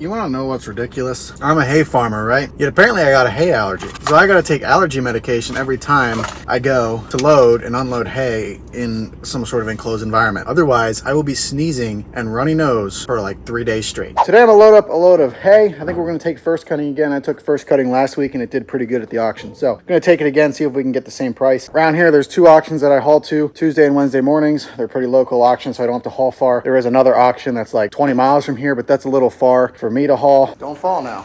You want to know what's ridiculous? I'm a hay farmer, right? Yet apparently I got a hay allergy. So I got to take allergy medication every time I go to load and unload hay in some sort of enclosed environment. Otherwise, I will be sneezing and runny nose for like 3 days straight. Today I'm gonna load up a load of hay. I think we're gonna take first cutting again. I took first cutting last week and it did pretty good at the auction. So I'm gonna take it again, see if we can get the same price. Around here, there's 2 auctions that I haul to, Tuesday and Wednesday mornings. They're pretty local auctions, so I don't have to haul far. There is another auction that's like 20 miles from here, but that's a little far for me to haul. Don't fall now.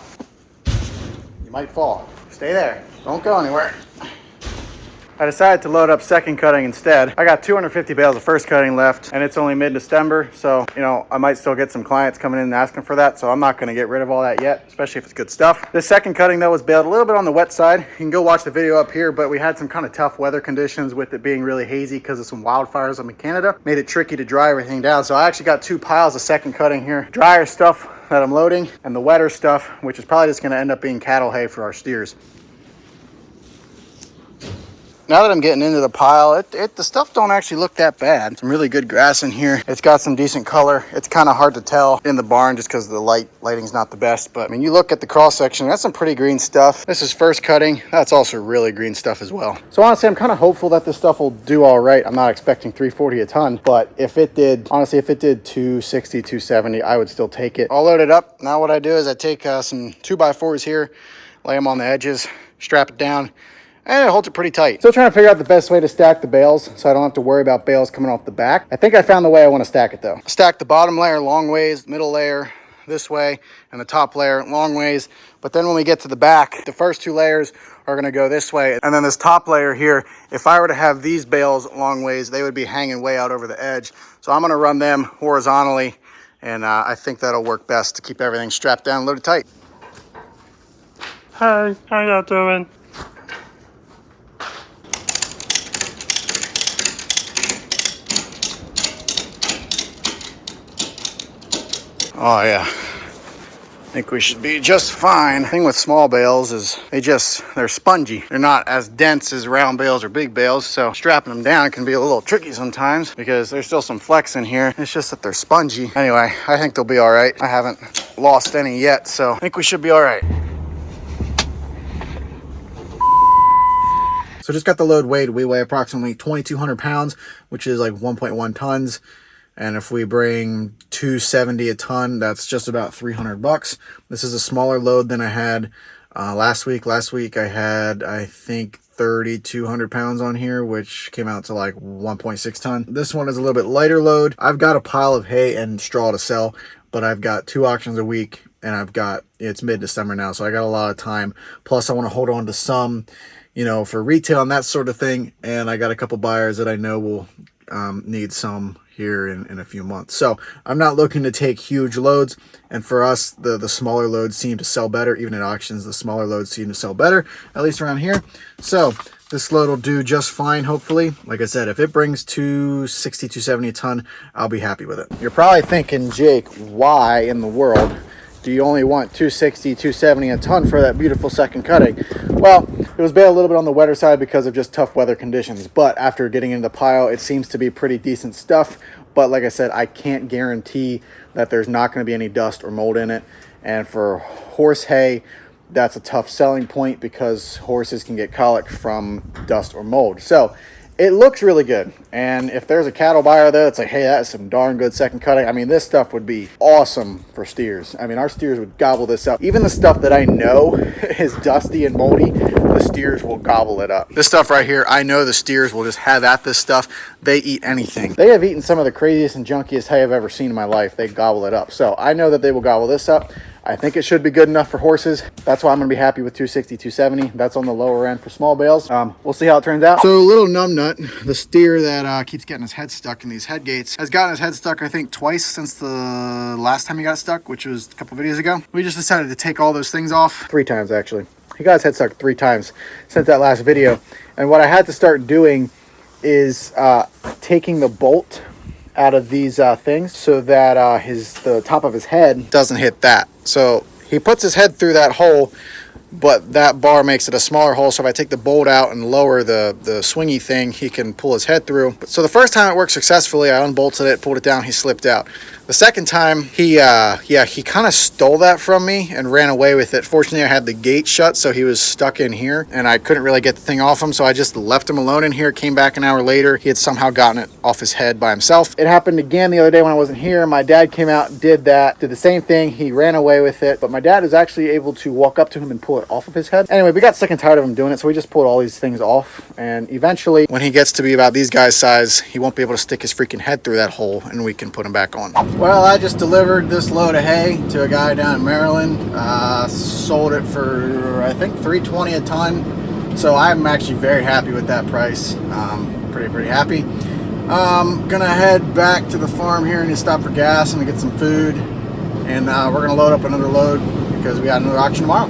You might fall. Stay there. Don't go anywhere. I decided to load up second cutting instead. I got 250 bales of first cutting left and it's only mid-December. So, you know, I might still get some clients coming in and asking for that. So I'm not going to get rid of all that yet, especially if it's good stuff. This second cutting though was baled a little bit on the wet side. You can go watch the video up here, but we had some kind of tough weather conditions with it being really hazy because of some wildfires up in Canada. Made it tricky to dry everything down. So I actually got 2 piles of second cutting here. Drier stuff that I'm loading and the wetter stuff, which is probably just going to end up being cattle hay for our steers. Now that I'm getting into the pile, the stuff don't actually look that bad. Some really good grass in here. It's got some decent color. It's kind of hard to tell in the barn just because the lighting's not the best. But I mean, you look at the cross section, that's some pretty green stuff. This is first cutting. That's also really green stuff as well. So honestly, I'm kind of hopeful that this stuff will do all right. I'm not expecting 340 a ton, but if it did, honestly, if it did 260, 270, I would still take it. All loaded up. Now what I do is I take some 2x4s here, lay them on the edges, strap it down, and it holds it pretty tight. Still trying to figure out the best way to stack the bales so I don't have to worry about bales coming off the back. I think I found the way I want to stack it though. Stack the bottom layer long ways, middle layer this way, and the top layer long ways. But then when we get to the back, the first 2 layers are gonna go this way. And then this top layer here, if I were to have these bales long ways, they would be hanging way out over the edge. So I'm gonna run them horizontally, and I think that'll work best to keep everything strapped down and loaded tight. Hey, how y'all doing? Oh yeah, I think we should be just fine. The thing with small bales is they're spongy. They're not as dense as round bales or big bales, so strapping them down can be a little tricky sometimes because there's still some flex in here. It's just that they're spongy. Anyway, I think they'll be all right. I haven't lost any yet, so I think we should be all right. So just got the load weighed. We weigh approximately 2,200 pounds, which is like 1.1 tons. And if we bring 270 a ton, that's just about 300 bucks. This is a smaller load than I had last week. Last week I had, I think, 3,200 pounds on here, which came out to like 1.6 ton. This one is a little bit lighter load. I've got a pile of hay and straw to sell, but I've got 2 auctions a week and it's mid-December now, so I got a lot of time. Plus I want to hold on to some, you know, for retail and that sort of thing. And I got a couple buyers that I know will need some here in a few months. So I'm not looking to take huge loads, and for us the smaller loads seem to sell better. Even at auctions, the smaller loads seem to sell better, at least around here. So this load will do just fine, hopefully. Like I said, if it brings 260, 270 a ton, I'll be happy with it. You're probably thinking, Jake, why in the world do you only want 260, 270 a ton for that beautiful second cutting? Well, it was baled a little bit on the wetter side because of just tough weather conditions. But after getting into the pile, it seems to be pretty decent stuff. But like I said, I can't guarantee that there's not going to be any dust or mold in it. And for horse hay, that's a tough selling point because horses can get colic from dust or mold. So it looks really good. And if there's a cattle buyer there that's like, hey, that's some darn good second cutting, I mean, this stuff would be awesome for steers. I mean, our steers would gobble this up. Even the stuff that I know is dusty and moldy, the steers will gobble it up. This stuff right here, I know the steers will just have at this stuff. They eat anything. They have eaten some of the craziest and junkiest hay I've ever seen in my life. They gobble it up. So I know that they will gobble this up. I think it should be good enough for horses. That's why I'm going to be happy with 260, 270. That's on the lower end for small bales. We'll see how it turns out. So little Numbnut, the steer that keeps getting his head stuck in these head gates, has gotten his head stuck, I think, twice since the last time he got stuck, which was a couple videos ago. We just decided to take all those things off. 3 times, actually. He got his head stuck 3 times since that last video. And what I had to start doing is taking the bolt out of these things so that the top of his head doesn't hit that. So he puts his head through that hole, but that bar makes it a smaller hole. So if I take the bolt out and lower the swingy thing, he can pull his head through. So the first time it worked successfully, I unbolted it, pulled it down, he slipped out. The second time, he kind of stole that from me and ran away with it. Fortunately, I had the gate shut, so he was stuck in here, and I couldn't really get the thing off him, so I just left him alone in here. Came back an hour later. He had somehow gotten it off his head by himself. It happened again the other day when I wasn't here. My dad came out and did the same thing. He ran away with it, but my dad was actually able to walk up to him and pull it off of his head. Anyway, we got sick and tired of him doing it, so we just pulled all these things off, and eventually, when he gets to be about these guys' size, he won't be able to stick his freaking head through that hole, and we can put him back on. Well, I just delivered this load of hay to a guy down in Maryland. Sold it for, I think, $3.20 a ton. So I'm actually very happy with that price. Pretty happy. Gonna head back to the farm here and just stop for gas and get some food. And we're gonna load up another load because we got another auction tomorrow.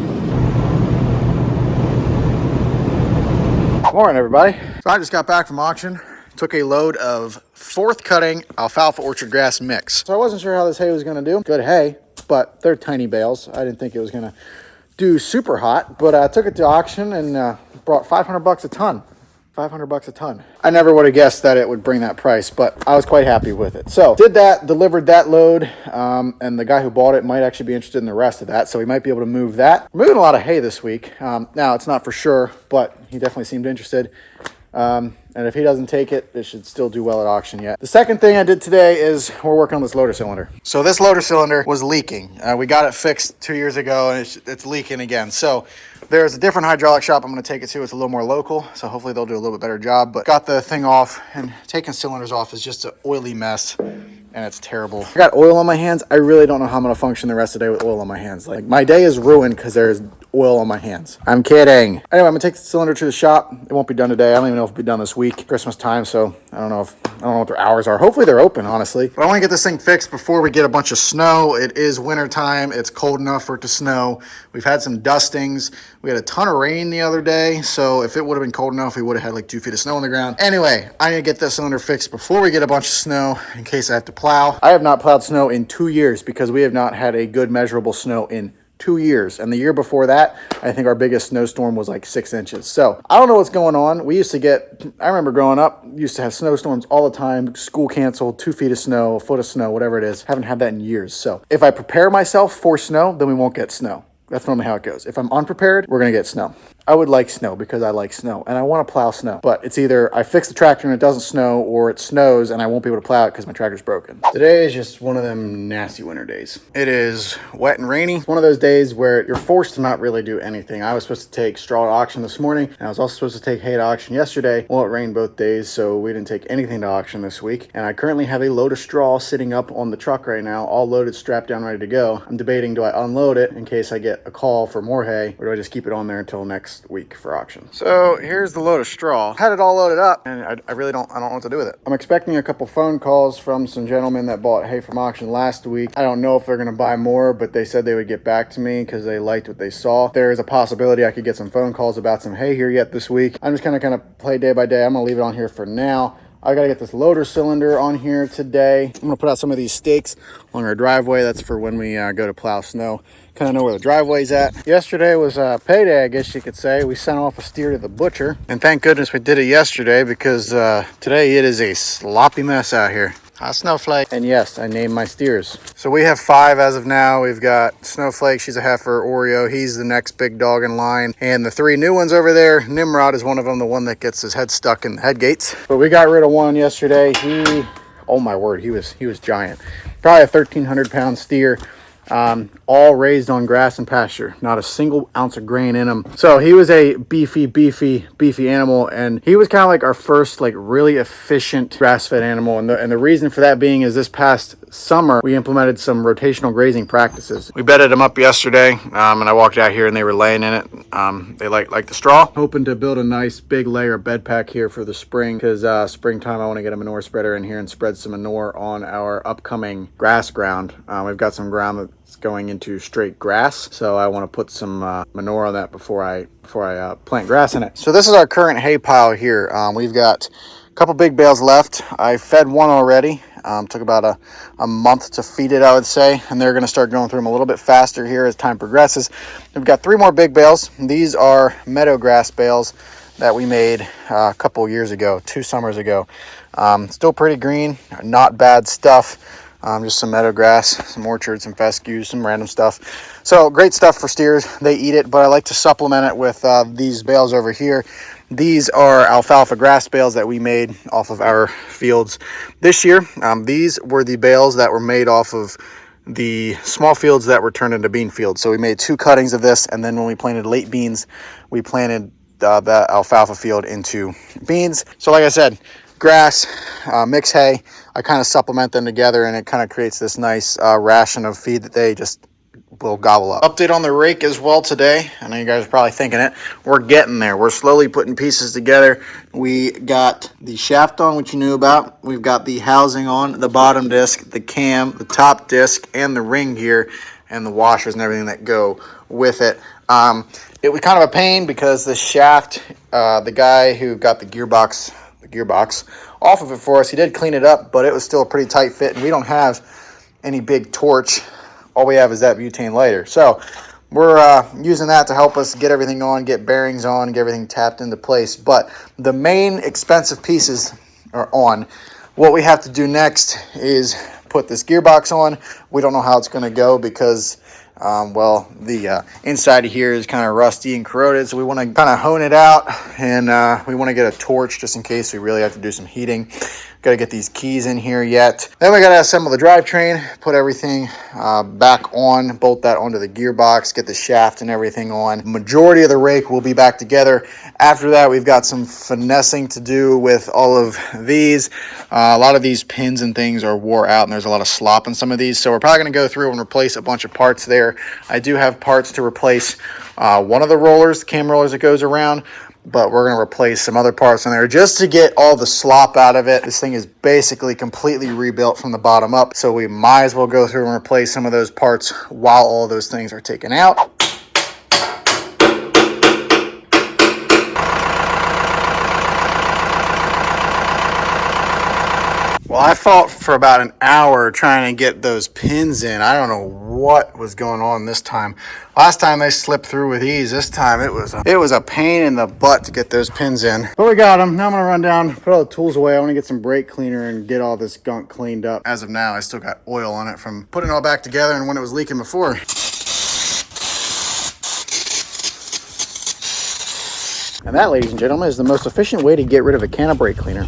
Morning, everybody. So I just got back from auction. Took a load of 4th cutting alfalfa orchard grass mix. So I wasn't sure how this hay was gonna do. Good hay, but they're tiny bales. I didn't think it was gonna do super hot, but I took it to auction and brought 500 bucks a ton. 500 bucks a ton. I never would have guessed that it would bring that price, but I was quite happy with it. So did that, delivered that load, and the guy who bought it might actually be interested in the rest of that, so we might be able to move that. We're moving a lot of hay this week. Now it's not for sure, but he definitely seemed interested. And if he doesn't take it, it should still do well at auction yet. The second thing I did today is we're working on this loader cylinder. So this loader cylinder was leaking. We got it fixed 2 years ago, and it's leaking again. So there's a different hydraulic shop I'm going to take it to. It's a little more local, so hopefully they'll do a little bit better job. But got the thing off, and taking cylinders off is just an oily mess. And it's terrible. I got oil on my hands. I really don't know how I'm gonna function the rest of the day with oil on my hands. Like, my day is ruined because there's oil on my hands. I'm kidding. Anyway, I'm gonna take the cylinder to the shop. It won't be done today. I don't even know if it'll be done this week. Christmas time, so I don't know what their hours are. Hopefully they're open, honestly. But I want to get this thing fixed before we get a bunch of snow. It is winter time. It's cold enough for it to snow. We've had some dustings. We had a ton of rain the other day, so if it would have been cold enough, we would have had like 2 feet of snow on the ground. Anyway, I need to get this cylinder fixed before we get a bunch of snow in case I have to plow. I have not plowed snow in 2 years because we have not had a good measurable snow in 2 years. And the year before that, I think our biggest snowstorm was like 6 inches. So I don't know what's going on. I remember growing up, used to have snowstorms all the time, school canceled, 2 feet of snow, a foot of snow, whatever it is. Haven't had that in years. So if I prepare myself for snow, then we won't get snow. That's normally how it goes. If I'm unprepared, we're going to get snow. I would like snow because I like snow and I want to plow snow, but it's either I fix the tractor and it doesn't snow, or it snows and I won't be able to plow it because my tractor's broken. Today is just one of them nasty winter days. It is wet and rainy. It's one of those days where you're forced to not really do anything. I was supposed to take straw to auction this morning, and I was also supposed to take hay to auction yesterday. Well, it rained both days, so we didn't take anything to auction this week. And I currently have a load of straw sitting up on the truck right now, all loaded, strapped down, ready to go. I'm debating, do I unload it in case I get a call for more hay, or do I just keep it on there until next week for auction? So here's the load of straw. Had it all loaded up, and I don't know what to do with it. I'm expecting a couple phone calls from some gentlemen that bought hay from auction last week. I don't know if they're gonna buy more, but they said they would get back to me because they liked what they saw. There is a possibility I could get some phone calls about some hay here yet this week. I'm just gonna play day by day. I'm gonna leave it on here for now. I gotta get this loader cylinder on here today. I'm gonna put out some of these stakes along our driveway. That's for when we go to plow snow. Kind of know where the driveway's at. Yesterday was payday, I guess you could say. We sent off a steer to the butcher. And thank goodness we did it yesterday because today it is a sloppy mess out here. Hi, Snowflake. And yes, I named my steers. So we have 5 as of now. We've got Snowflake, she's a heifer. Oreo, he's the next big dog in line. And the 3 new ones over there, Nimrod is one of them, the one that gets his head stuck in the head gates. But we got rid of one yesterday. Oh my word, he was giant. Probably a 1,300 pound steer. All raised on grass and pasture, not a single ounce of grain in him. So he was a beefy animal, and he was kind of like our first like really efficient grass-fed animal. And the reason for that being is this past summer we implemented some rotational grazing practices. We bedded them up yesterday, and I walked out here and they were laying in it. They like the straw. Hoping to build a nice big layer of bed pack here for the spring, because springtime I want to get a manure spreader in here and spread some manure on our upcoming grass ground. We've got some ground that's going into straight grass, so I want to put some manure on that before I plant grass in it. So this is our current hay pile here. We've got a couple big bales left. I fed one already. Took about a month to feed it, I would say, and they're going to start going through them a little bit faster here as time progresses. We've got 3 more big bales. These are meadow grass bales that we made a couple years ago, 2 summers ago. Still pretty green, not bad stuff. Just some meadow grass, some orchards, some fescues, some random stuff. So great stuff for steers. They eat it, but I like to supplement it with these bales over here. These are alfalfa grass bales that we made off of our fields this year. These were the bales that were made off of the small fields that were turned into bean fields. So we made 2 cuttings of this, and then when we planted late beans, we planted the alfalfa field into beans. So like I said, grass, mix hay, I kind of supplement them together, and it kind of creates this nice ration of feed that they just will gobble up. Update on the rake as well today. I know you guys are probably thinking it. We're getting there. We're slowly putting pieces together. We got the shaft on, which you knew about. We've got the housing on, the bottom disc, the cam, the top disc, and the ring gear, and the washers and everything that go with it. It was kind of a pain because the shaft, the guy who got the gearbox off of it for us, he did clean it up, but it was still a pretty tight fit, and we don't have any big torch. All we have is that butane lighter. So we're using that to help us get everything on, get bearings on, get everything tapped into place. But the main expensive pieces are on. What we have to do next is put this gearbox on. We don't know how it's going to go because well, the inside of here is kind of rusty and corroded, so we want to kind of hone it out, and we want to get a torch just in case we really have to do some heating. Got to get these keys in here yet. Then we got to assemble the drivetrain, put everything back on, bolt that onto the gearbox, get the shaft and everything on. Majority of the rake will be back together. After that, we've got some finessing to do with all of these. A lot of these pins and things are wore out, and there's a lot of slop in some of these, so we're probably going to go through and replace a bunch of parts there. I do have parts to replace one of the rollers, the cam rollers that goes around, but we're going to replace some other parts in there just to get all the slop out of it. This thing is basically completely rebuilt from the bottom up, so we might as well go through and replace some of those parts while all those things are taken out. Well, I fought for about an hour trying to get those pins in. I don't know what was going on this time. Last time they slipped through with ease. This time it was a pain in the butt to get those pins in. But we got them. Now I'm going to run down, put all the tools away. I want to get some brake cleaner and get all this gunk cleaned up. As of now, I still got oil on it from putting it all back together and when it was leaking before. And that, ladies and gentlemen, is the most efficient way to get rid of a can of brake cleaner.